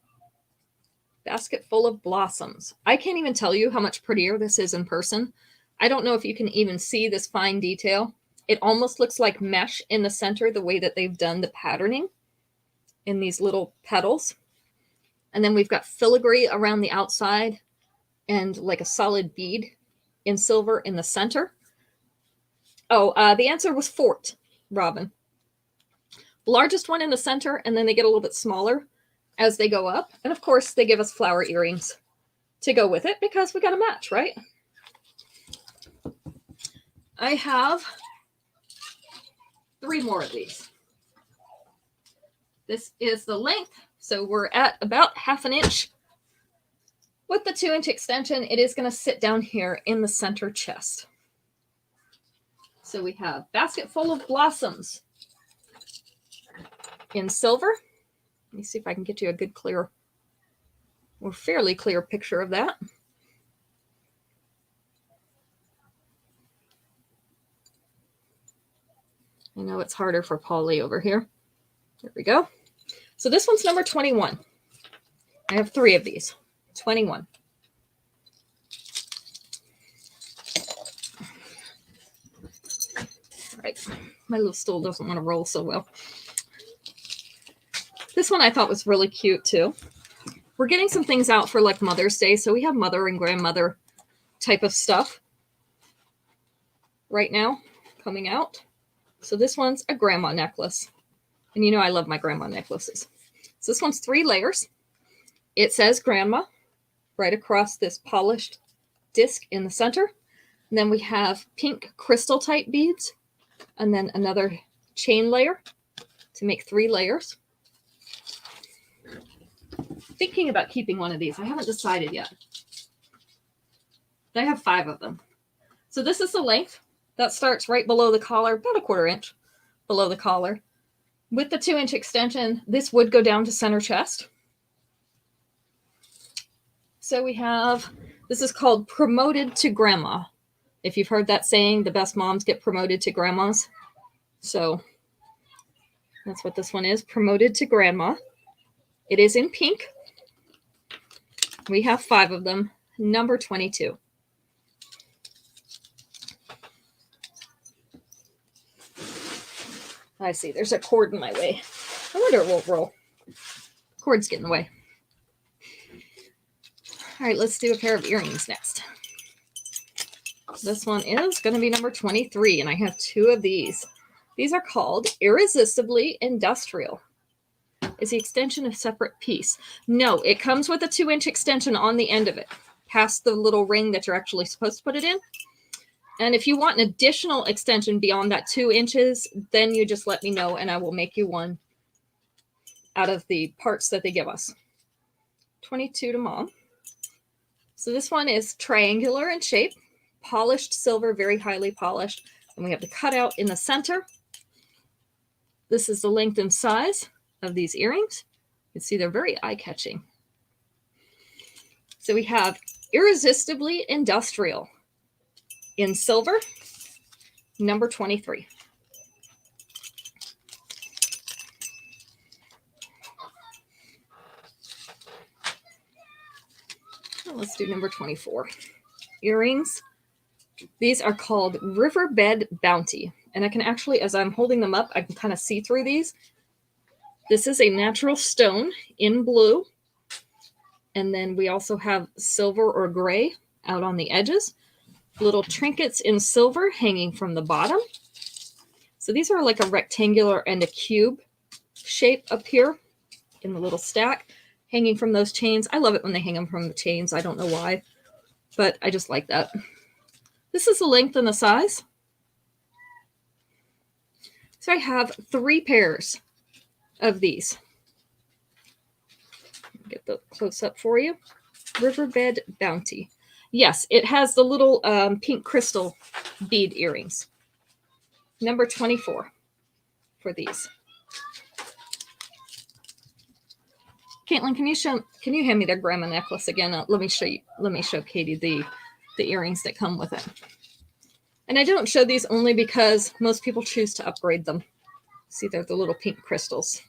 Basket Full of Blossoms. I can't even tell you how much prettier this is in person. I don't know if you can even see this fine detail. It almost looks like mesh in the center, the way that they've done the patterning in these little petals. And then we've got filigree around the outside and like a solid bead in silver in the center. Oh, the answer was fort, Robin. Largest one in the center, and then they get a little bit smaller as they go up. And of course, they give us flower earrings to go with it because we got a match, right? I have 3 more of these. This is the length, so we're at about 1/2 inch. With the 2-inch extension, it is going to sit down here in the center chest. So we have Basket Full of Blossoms in silver. Let me see if I can get you a good clear, or fairly clear picture of that. I know it's harder for Polly over here. There we go. So this one's number 21. I have 3 of these. 21. All right. My little stool doesn't want to roll so well. This one I thought was really cute too. We're getting some things out for like Mother's Day. So we have mother and grandmother type of stuff right now coming out. So this one's a grandma necklace. And you know I love my grandma necklaces. So this one's 3 layers. It says grandma right across this polished disc in the center. And then we have pink crystal type beads. And then another chain layer to make 3 layers. Thinking about keeping one of these. I haven't decided yet. I have 5 of them. So this is the length. That starts right below the collar, about 1/4 inch below the collar. With the 2-inch extension, this would go down to center chest. So we have, this is called Promoted to Grandma. If you've heard that saying, the best moms get promoted to grandmas. So that's what this one is, Promoted to Grandma. It is in pink. We have 5 of them, number 22. I see, there's a cord in my way. I wonder it won't roll. Cord's getting in the way. All right, let's do a pair of earrings next. This one is going to be number 23, and I have 2 of these. These are called Irresistibly Industrial. Is the extension a separate piece? No, it comes with a 2-inch extension on the end of it, past the little ring that you're actually supposed to put it in. And if you want an additional extension beyond that 2 inches, then you just let me know and I will make you one out of the parts that they give us. 22 to Mom. So this one is triangular in shape, polished silver, very highly polished. And we have the cutout in the center. This is the length and size of these earrings. You can see they're very eye-catching. So we have Irresistibly Industrial in silver, number 23. Let's do number 24. Earrings. These are called Riverbed Bounty. And I can actually, as I'm holding them up, I can kind of see through these. This is a natural stone in blue. And then we also have silver or gray out on the edges. Little trinkets in silver hanging from the bottom. So these are like a rectangular and a cube shape up here in the little stack, hanging from those chains. I love it when they hang them from the chains. I don't know why, but I just like that. This is the length and the size. So I have 3 pairs of these. Get the close up for you. Riverbed Bounty. Yes, it has the little pink crystal bead earrings. Number 24 for these. Caitlin, can you hand me the grandma necklace again? Let me show Katie the earrings that come with it. And I don't show these only because most people choose to upgrade them. See, they're the little pink crystals.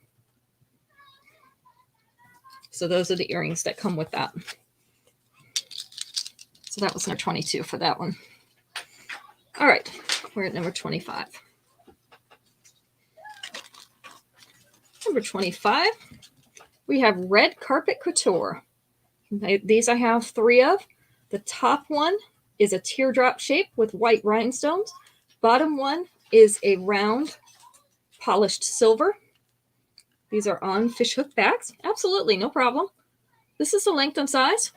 So those are the earrings that come with that. So that was number 22 for that one. All right, we're at number 25. Number 25, we have Red Carpet Couture. These I have 3 of. The top one is a teardrop shape with white rhinestones. Bottom one is a round polished silver. These are on fishhook backs. Absolutely, no problem. This is the length and size.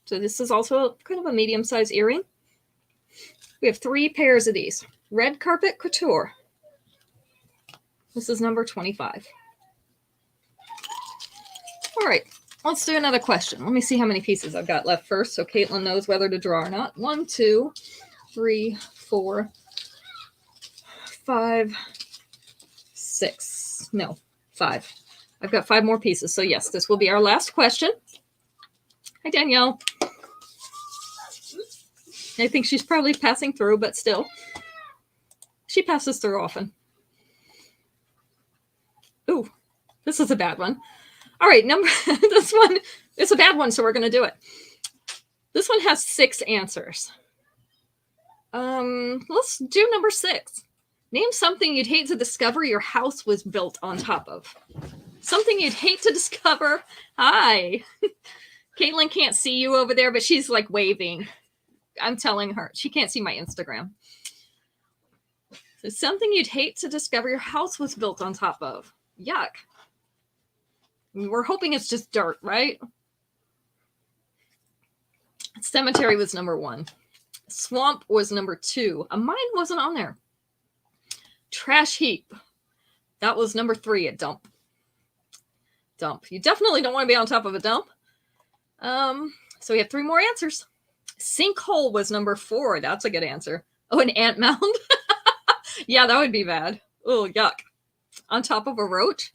So this is also kind of a medium-sized earring. We have 3 pairs of these. Red Carpet Couture. This is number 25. All right, let's do another question. Let me see how many pieces I've got left first so Caitlin knows whether to draw or not. 1, 2, 3, 4, 5, 6. No, 5. I've got 5 more pieces. So yes, this will be our last question. Hi, Danielle. I think she's probably passing through, but still. She passes through often. Ooh, this is a bad one. All right, this one is a bad one, so we're going to do it. This one has 6 answers. Let's do number 6. Name something you'd hate to discover your house was built on top of. Something you'd hate to discover. Hi. Caitlin can't see you over there, but she's like waving. I'm telling her. She can't see my Instagram. So something you'd hate to discover your house was built on top of. Yuck. We're hoping it's just dirt, right? Cemetery was number 1. Swamp was number 2. A mine wasn't on there. Trash heap. That was number 3 at dump. Dump. You definitely don't want to be on top of a dump. So we have 3 more answers. Sinkhole was number 4. That's a good answer. Oh, an ant mound. Yeah, that would be bad. Oh, yuck. On top of a roach?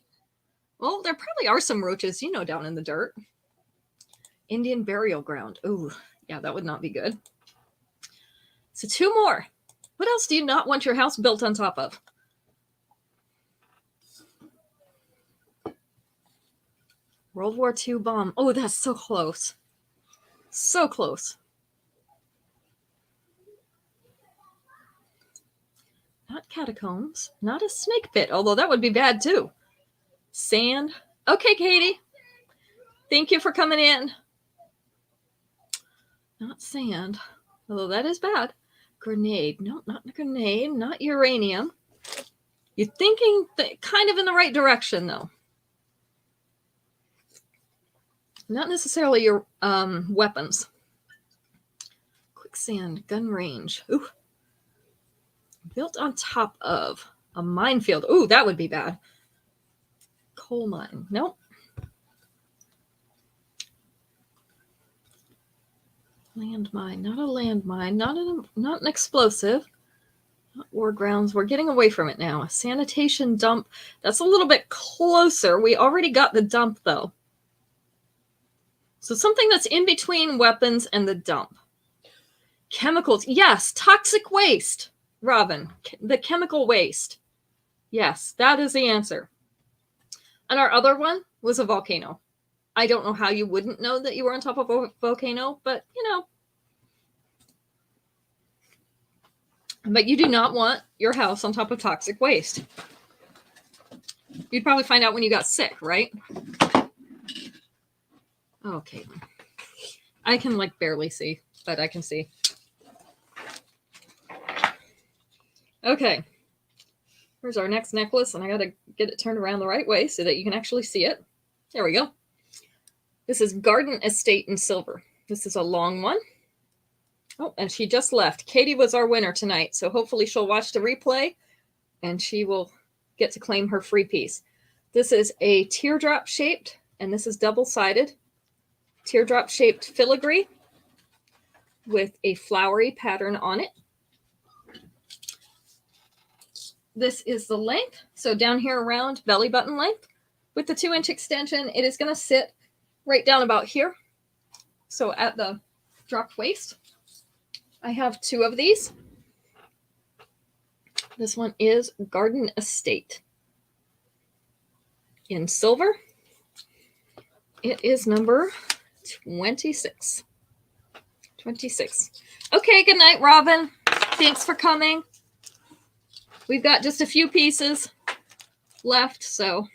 Well, there probably are some roaches, down in the dirt. Indian burial ground. Ooh, yeah, that would not be good. So 2 more. What else do you not want your house built on top of? World War II bomb. Oh, that's so close. So close. Not catacombs. Not a snake pit, although that would be bad too. Sand. Okay, Katie. Thank you for coming in. Not sand, although that is bad. Grenade. No, not a grenade. Not uranium. You're thinking kind of in the right direction, though. Not necessarily your weapons. Quicksand. Gun range. Ooh. Built on top of a minefield. Ooh, that would be bad. Coal mine. Nope. Landmine. Not a landmine. Not an explosive. Not war grounds. We're getting away from it now. A sanitation dump. That's a little bit closer. We already got the dump, though. So something that's in between weapons and the dump. Chemicals. Yes, toxic waste. Robin, the chemical waste. Yes, that is the answer. And our other one was a volcano. I don't know how you wouldn't know that you were on top of a volcano, but But you do not want your house on top of toxic waste. You'd probably find out when you got sick, right? Okay. I can barely see, but I can see. Okay, here's our next necklace, and I gotta get it turned around the right way so that you can actually see it. There we go. This is Garden Estate in silver. This is a long one. Oh, and she just left. Katie was our winner tonight, so hopefully she'll watch the replay, and she will get to claim her free piece. This is a teardrop shaped, and this is double-sided, teardrop shaped filigree with a flowery pattern on it. This is the length. So down here around belly button length. With the 2-inch extension, it is going to sit right down about here. So at the dropped waist. I have 2 of these. This one is Garden Estate in silver. It is number 26. 26. Okay, good night, Robin. Thanks for coming. We've got just a few pieces left, so.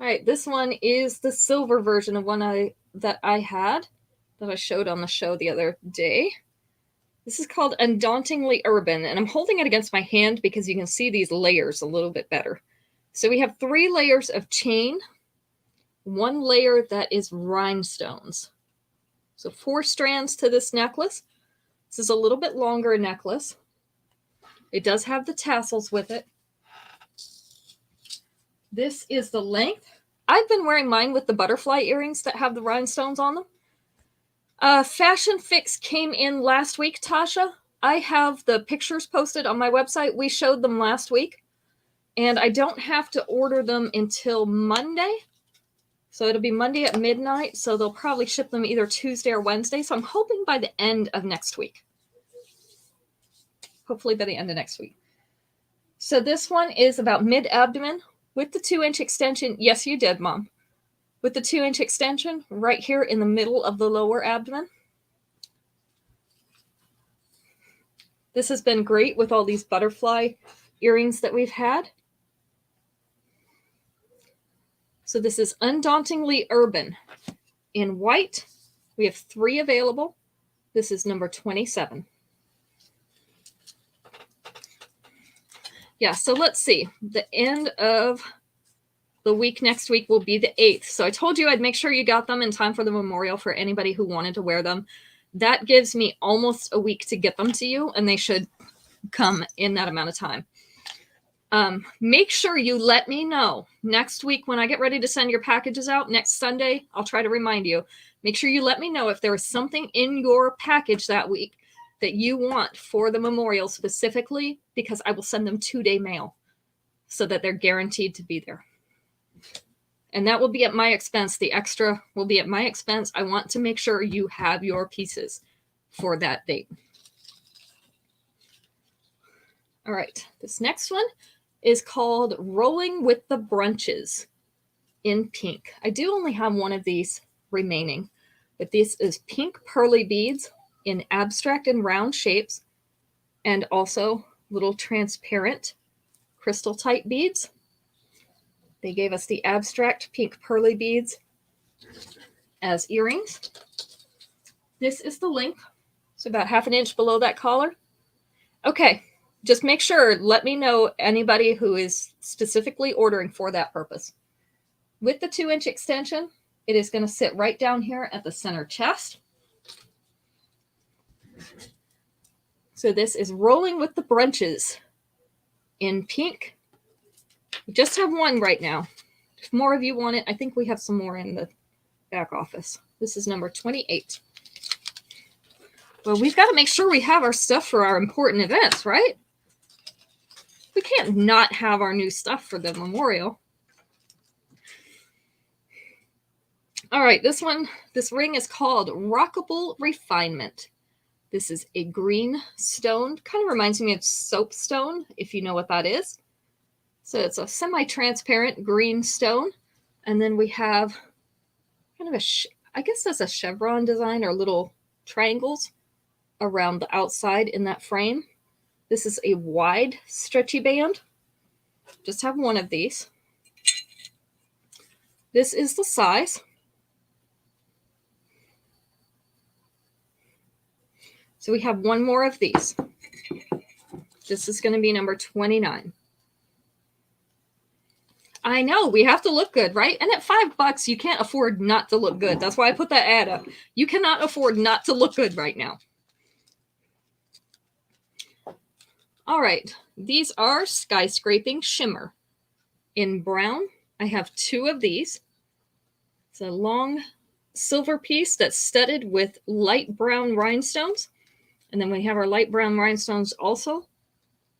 All right, this one is the silver version of one that I had, that I showed on the show the other day. This is called Undauntingly Urban, and I'm holding it against my hand because you can see these layers a little bit better. So we have 3 layers of chain, 1 layer that is rhinestones. So 4 strands to this necklace. This is a little bit longer necklace. It does have the tassels with it. This is the length. I've been wearing mine with the butterfly earrings that have the rhinestones on them. Fashion Fix came in last week, Tasha. I have the pictures posted on my website. We showed them last week. And I don't have to order them until Monday. So it'll be Monday at midnight. So they'll probably ship them either Tuesday or Wednesday. So I'm hoping by the end of next week. Hopefully by the end of next week. So this one is about mid-abdomen with the 2-inch extension. Yes, you did, Mom. With the 2-inch extension right here in the middle of the lower abdomen. This has been great with all these butterfly earrings that we've had. So this is Undauntingly Urban. In white, we have 3 available. This is number 27. Yeah, so let's see. The end of the week next week will be the 8th. So I told you I'd make sure you got them in time for the memorial for anybody who wanted to wear them. That gives me almost a week to get them to you, and they should come in that amount of time. Make sure you let me know next week when I get ready to send your packages out next Sunday. I'll try to remind you. Make sure you let me know if there is something in your package that week that you want for the memorial specifically, because I will send them 2-day mail so that they're guaranteed to be there. And that will be at my expense. The extra will be at my expense. I want to make sure you have your pieces for that date. All right, this next one is called Rolling with the Brunches in pink. I do only have one of these remaining, but this is pink pearly beads in abstract and round shapes, and also little transparent crystal type beads. They gave us the abstract pink pearly beads as earrings. This is the length. It's about 1/2 inch below that collar. Okay, just make sure, let me know anybody who is specifically ordering for that purpose. With the 2-inch extension, it is going to sit right down here at the center chest. So this is Rolling with the Brunches in pink. We just have one right now. If more of you want it, I think we have some more in the back office. This is number 28. Well, we've got to make sure we have our stuff for our important events, right? We can't not have our new stuff for the memorial. All right, this ring is called Rockable Refinement. This is a green stone. Kind of reminds me of soapstone, if you know what that is. So it's a semi-transparent green stone. And then we have kind of I guess that's a chevron design or little triangles around the outside in that frame. This is a wide stretchy band. Just have one of these. This is the size. So we have one more of these. This is going to be number 29. I know, we have to look good, right? And at $5, you can't afford not to look good. That's why I put that ad up. You cannot afford not to look good right now. All right, these are Skyscraping Shimmer in brown I have 2 of these. It's a long silver piece that's studded with light brown rhinestones. And then we have our light brown rhinestones also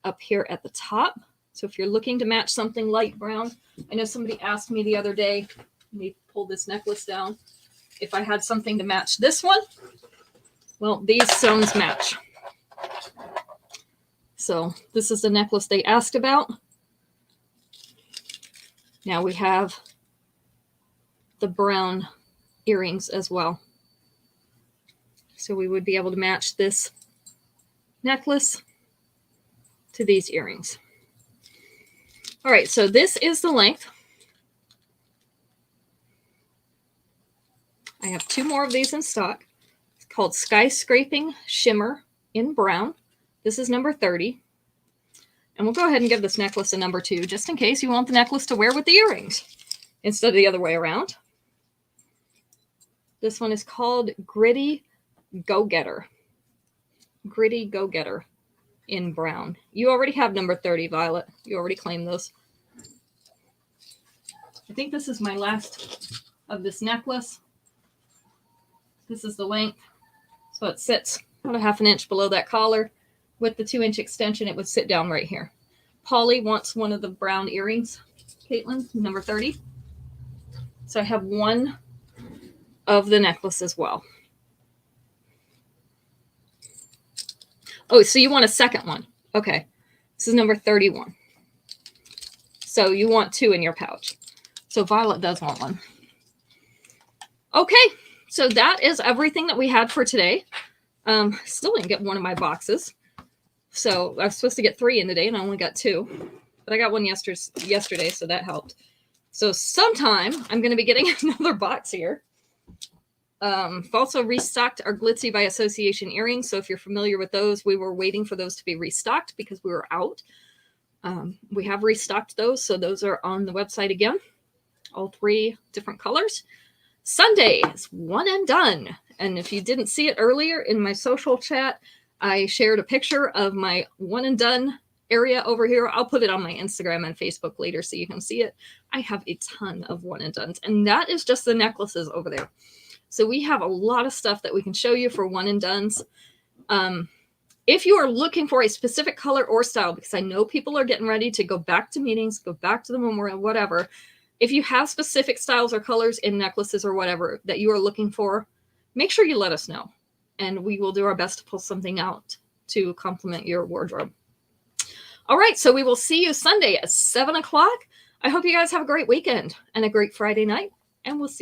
up here at the top. So if you're looking to match something light brown, I know somebody asked me the other day, let me pull this necklace down, if I had something to match this one. Well, these stones match. So this is the necklace they asked about. Now we have the brown earrings as well. So we would be able to match this necklace to these earrings. All right, so this is the length. I have 2 more of these in stock. It's called Skyscraping Shimmer in brown. This is number 30. And we'll go ahead and give this necklace a number 2, just in case you want the necklace to wear with the earrings instead of the other way around. This one is called Gritty Go-Getter. Gritty Go-Getter in brown. You already have number 30, Violet. You already claimed those. I think this is my last of this necklace. This is the length. So it sits about a ½ inch below that collar. With the 2-inch extension, it would sit down right here. Polly wants one of the brown earrings. Caitlin, number 30. So I have 1 of the necklace as well. Oh, so you want a second one. Okay. This is number 31. So you want 2 in your pouch. So Violet does want one. Okay. So that is everything that we had for today. Still didn't get one of my boxes. So I was supposed to get 3 in today and I only got 2. But I got one yesterday, so that helped. So sometime I'm going to be getting another box here. I've also restocked our Glitzy by Association earrings. So if you're familiar with those, we were waiting for those to be restocked because we were out. We have restocked those. So those are on the website again. All 3 different colors. Sunday is one and done. And if you didn't see it earlier in my social chat, I shared a picture of my one and done area over here. I'll put it on my Instagram and Facebook later so you can see it. I have a ton of one and dones, and that is just the necklaces over there. So we have a lot of stuff that we can show you for one and dones. If you are looking for a specific color or style, because I know people are getting ready to go back to meetings, go back to the memorial, whatever. If you have specific styles or colors in necklaces or whatever that you are looking for, make sure you let us know. And we will do our best to pull something out to complement your wardrobe. All right, so we will see you Sunday at 7 o'clock. I hope you guys have a great weekend and a great Friday night, and we'll see you.